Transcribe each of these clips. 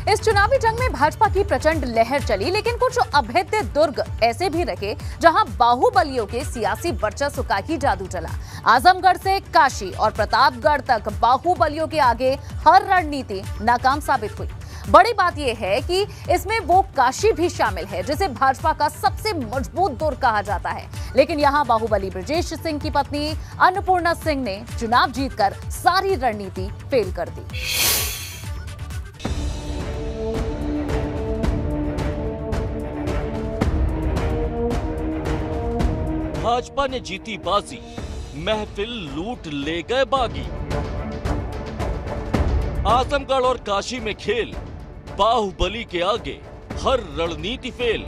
इस चुनावी जंग में भाजपा की प्रचंड लहर चली, लेकिन कुछ अभेद्य दुर्ग ऐसे भी रखे जहां बाहुबलियों के सियासी वर्चस्व का ही जादू चला। आजमगढ़ से काशी और प्रतापगढ़ तक बाहुबलियों के आगे हर रणनीति नाकाम साबित हुई। बड़ी बात यह है कि इसमें वो काशी भी शामिल है जिसे भाजपा का सबसे मजबूत दुर्ग कहा जाता है। लेकिन यहां बाहुबली बृजेश सिंह की पत्नी अन्नपूर्णा सिंह ने चुनाव जीतकर सारी रणनीति फेल कर दी। भाजपा ने जीती बाजी, महफिल लूट ले गए बागी। आजमगढ़ और काशी में खेल, बाहुबली के आगे हर रणनीति फेल।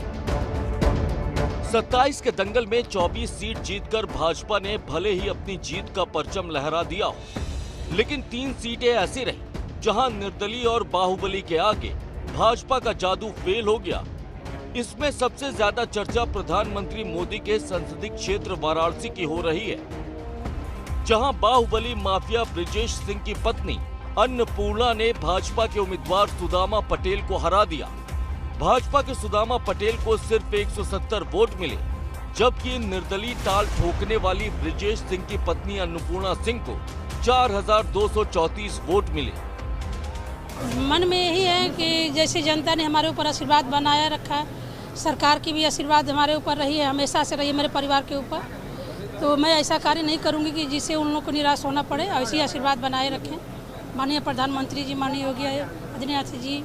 27 के दंगल में 24 सीट जीतकर भाजपा ने भले ही अपनी जीत का परचम लहरा दिया हो, लेकिन 3 सीटें ऐसी रही जहां निर्दलीय और बाहुबली के आगे भाजपा का जादू फेल हो गया। इसमें सबसे ज्यादा चर्चा प्रधानमंत्री मोदी के संसदीय क्षेत्र वाराणसी की हो रही है, जहां बाहुबली माफिया बृजेश सिंह की पत्नी अन्नपूर्णा ने भाजपा के उम्मीदवार सुदामा पटेल को हरा दिया। भाजपा के सुदामा पटेल को सिर्फ 170 वोट मिले, जबकि निर्दलीय टाल ठोकने वाली बृजेश सिंह की पत्नी अन्नपूर्णा सिंह को 4234 वोट मिले। मन में यही है कि जैसे जनता ने हमारे ऊपर आशीर्वाद बनाया रखा, सरकार की भी आशीर्वाद हमारे ऊपर रही है, हमेशा से रही है मेरे परिवार के ऊपर, तो मैं ऐसा कार्य नहीं करूंगी कि जिससे उन लोगों को निराश होना पड़े। ऐसी आशीर्वाद बनाए रखें माननीय प्रधानमंत्री जी, माननीय योगी आदित्यनाथ जी,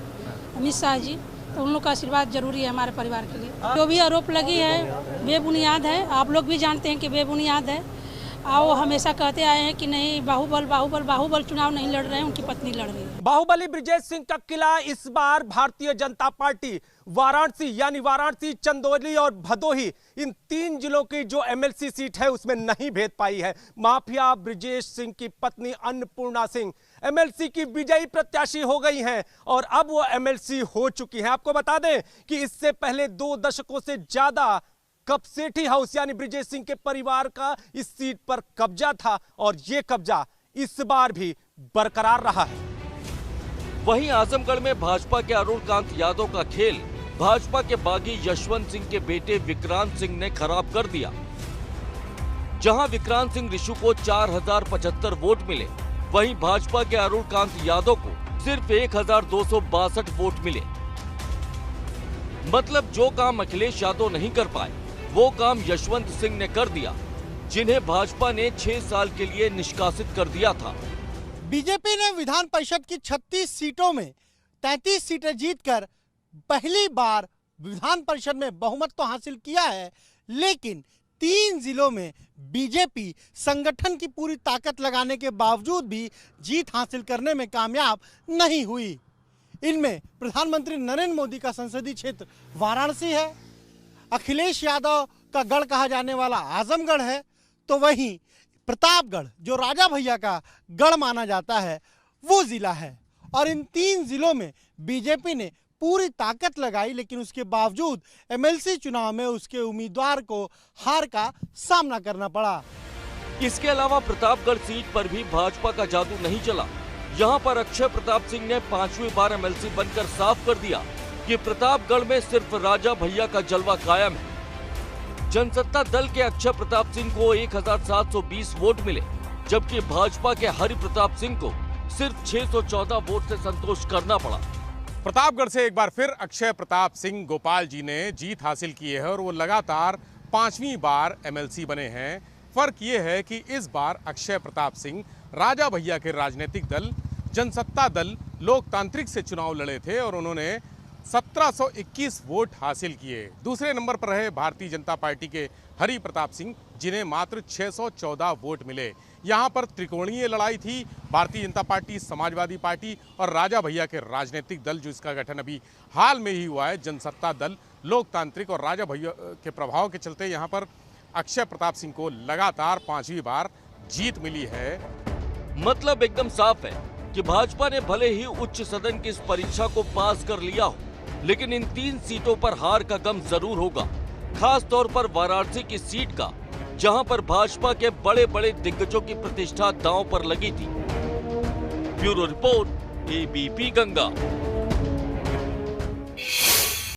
अमित शाह जी, तो उन लोग का आशीर्वाद जरूरी है हमारे परिवार के लिए। जो भी आरोप लगी है बेबुनियाद है, आप लोग भी जानते हैं कि बेबुनियाद है। वो हमेशा कहते आए हैं कि नहीं बाहुबल चुनाव नहीं लड़ रहे हैं, उनकी पत्नी लड़ रही है। बाहुबली बृजेश सिंह का किला इस बार भारतीय जनता पार्टी वाराणसी यानी वाराणसी, चंदौली और भदोही, इन 3 जिलों की जो एमएलसी सीट है उसमें नहीं भेद पाई है। माफिया बृजेश सिंह की पत्नी अन्नपूर्णा सिंह एमएलसी की विजयी प्रत्याशी हो गई हैं और अब वो एमएलसी हो चुकी हैं। आपको बता दें कि इससे पहले 2 दशकों से ज्यादा कपसेठी हाउस यानी बृजेश सिंह के परिवार का इस सीट पर कब्जा था और ये कब्जा इस बार भी बरकरार रहा है। वहीं आजमगढ़ में भाजपा के अरुणकांत यादव का खेल भाजपा के बागी यशवंत सिंह के बेटे विक्रांत सिंह ने खराब कर दिया। जहां विक्रांत सिंह ऋषु को 4075 वोट मिले, वहीं भाजपा के अरुणकांत यादव को सिर्फ 1262 वोट मिले। मतलब जो काम अखिलेश यादव नहीं कर पाए वो काम यशवंत सिंह ने कर दिया, जिन्हें भाजपा ने 6 साल के लिए निष्कासित कर दिया था। बीजेपी ने विधान परिषद की 36 सीटों में 33 सीटें जीतकर पहली बार विधान परिषद में बहुमत तो हासिल किया है, लेकिन 3 जिलों में बीजेपी संगठन की पूरी ताकत लगाने के बावजूद भी जीत हासिल करने में कामयाब नहीं हुई। इनमें प्रधानमंत्री नरेंद्र मोदी का संसदीय क्षेत्र वाराणसी है, अखिलेश यादव का गढ़ कहा जाने वाला आजमगढ़ है, तो वहीं प्रतापगढ़ जो राजा भैया का गढ़ माना जाता है वो जिला है। और इन 3 जिलों में बीजेपी ने पूरी ताकत लगाई, लेकिन उसके बावजूद एमएलसी चुनाव में उसके उम्मीदवार को हार का सामना करना पड़ा। इसके अलावा प्रतापगढ़ सीट पर भी भाजपा का जादू नहीं चला। यहाँ पर अक्षय प्रताप सिंह ने 5वीं बार एमएलसी बनकर साफ कर दिया कि प्रतापगढ़ में सिर्फ राजा भैया का जलवा कायम है। जनसत्ता दल के अक्षय प्रताप सिंह को 1720 वोट मिले, जबकि भाजपा के हरि प्रताप सिंह को सिर्फ 614 वोट से संतोष करना पड़ा। प्रतापगढ़ से एक बार फिर अक्षय प्रताप सिंह गोपाल जी ने जीत हासिल की है और वो लगातार 5वीं बार एमएलसी बने हैं। फर्क ये है कि इस बार अक्षय प्रताप सिंह राजा भैया के राजनीतिक दल जनसत्ता दल लोकतांत्रिक से चुनाव लड़े थे और उन्होंने 1721 वोट हासिल किए। दूसरे नंबर पर रहे भारतीय जनता पार्टी के हरि प्रताप सिंह, जिन्हें मात्र 614 वोट मिले। यहाँ पर त्रिकोणीय लड़ाई थी, भारतीय जनता पार्टी, समाजवादी पार्टी और राजा भैया के राजनीतिक दल, जो इसका गठन अभी हाल में ही हुआ है, जनसत्ता दल लोकतांत्रिक। और राजा भैया के प्रभाव के चलते यहाँ पर अक्षय प्रताप सिंह को लगातार 5वीं बार जीत मिली है। मतलब एकदम साफ है कि भाजपा ने भले ही उच्च सदन की इस परीक्षा को पास कर लिया हो, लेकिन इन 3 सीटों पर हार का गम जरूर होगा, खास तौर पर वाराणसी की सीट का, जहां पर भाजपा के बड़े बड़े दिग्गजों की प्रतिष्ठा दांव पर लगी थी। Bureau report, ABP Ganga.